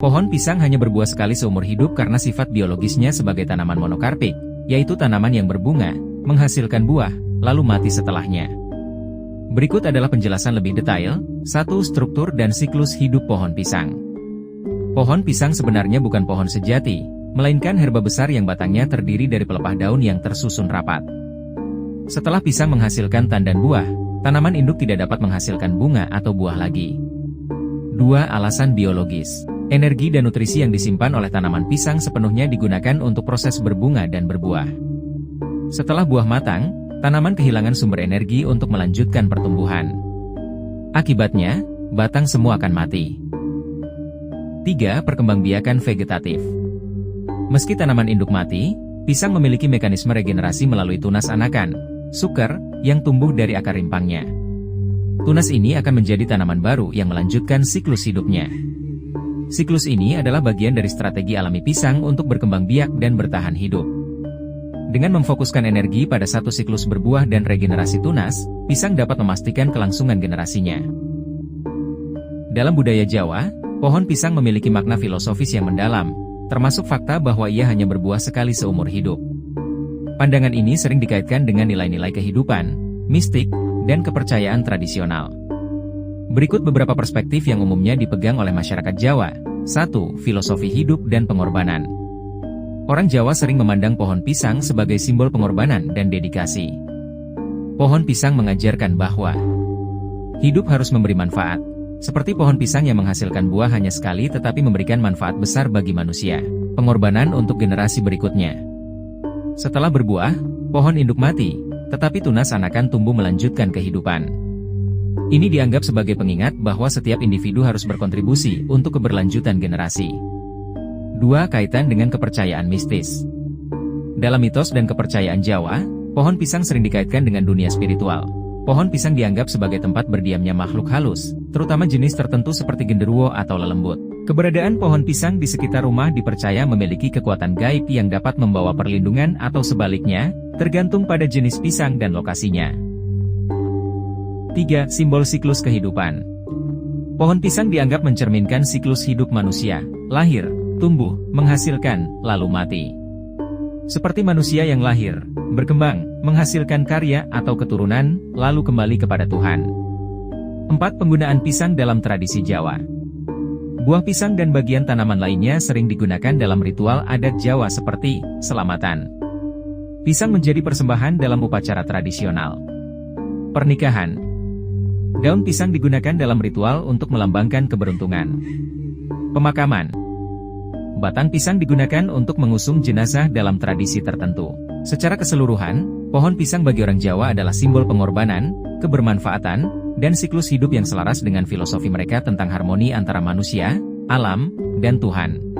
Pohon pisang hanya berbuah sekali seumur hidup karena sifat biologisnya sebagai tanaman monokarpik, yaitu tanaman yang berbunga, menghasilkan buah, lalu mati setelahnya. Berikut adalah penjelasan lebih detail, 1. Struktur dan siklus hidup pohon pisang. Pohon pisang sebenarnya bukan pohon sejati, melainkan herba besar yang batangnya terdiri dari pelepah daun yang tersusun rapat. Setelah pisang menghasilkan tandan buah, tanaman induk tidak dapat menghasilkan bunga atau buah lagi. 2. Alasan biologis. Energi dan nutrisi yang disimpan oleh tanaman pisang sepenuhnya digunakan untuk proses berbunga dan berbuah. Setelah buah matang, tanaman kehilangan sumber energi untuk melanjutkan pertumbuhan. Akibatnya, batang semua akan mati. 3. Perkembangbiakan vegetatif. Meski tanaman induk mati, pisang memiliki mekanisme regenerasi melalui tunas anakan, suker, yang tumbuh dari akar rimpangnya. Tunas ini akan menjadi tanaman baru yang melanjutkan siklus hidupnya. Siklus ini adalah bagian dari strategi alami pisang untuk berkembang biak dan bertahan hidup. Dengan memfokuskan energi pada satu siklus berbuah dan regenerasi tunas, pisang dapat memastikan kelangsungan generasinya. Dalam budaya Jawa, pohon pisang memiliki makna filosofis yang mendalam, termasuk fakta bahwa ia hanya berbuah sekali seumur hidup. Pandangan ini sering dikaitkan dengan nilai-nilai kehidupan, mistik, dan kepercayaan tradisional. Berikut beberapa perspektif yang umumnya dipegang oleh masyarakat Jawa. 1. Filosofi hidup dan pengorbanan. Orang Jawa sering memandang pohon pisang sebagai simbol pengorbanan dan dedikasi. Pohon pisang mengajarkan bahwa hidup harus memberi manfaat. Seperti pohon pisang yang menghasilkan buah hanya sekali tetapi memberikan manfaat besar bagi manusia. Pengorbanan untuk generasi berikutnya. Setelah berbuah, pohon induk mati, tetapi tunas anakan tumbuh melanjutkan kehidupan. Ini dianggap sebagai pengingat bahwa setiap individu harus berkontribusi untuk keberlanjutan generasi. 2. Kaitan dengan kepercayaan mistis. Dalam mitos dan kepercayaan Jawa, pohon pisang sering dikaitkan dengan dunia spiritual. Pohon pisang dianggap sebagai tempat berdiamnya makhluk halus, terutama jenis tertentu seperti genderuwo atau lelembut. Keberadaan pohon pisang di sekitar rumah dipercaya memiliki kekuatan gaib yang dapat membawa perlindungan atau sebaliknya, tergantung pada jenis pisang dan lokasinya. 3. Simbol siklus kehidupan. Pohon pisang dianggap mencerminkan siklus hidup manusia, lahir, tumbuh, menghasilkan, lalu mati. Seperti manusia yang lahir, berkembang, menghasilkan karya atau keturunan, lalu kembali kepada Tuhan. 4. Penggunaan pisang dalam tradisi Jawa. Buah pisang dan bagian tanaman lainnya sering digunakan dalam ritual adat Jawa seperti selamatan. Pisang menjadi persembahan dalam upacara tradisional. Pernikahan. Daun pisang digunakan dalam ritual untuk melambangkan keberuntungan. Pemakaman. Batang pisang digunakan untuk mengusung jenazah dalam tradisi tertentu. Secara keseluruhan, pohon pisang bagi orang Jawa adalah simbol pengorbanan, kebermanfaatan, dan siklus hidup yang selaras dengan filosofi mereka tentang harmoni antara manusia, alam, dan Tuhan.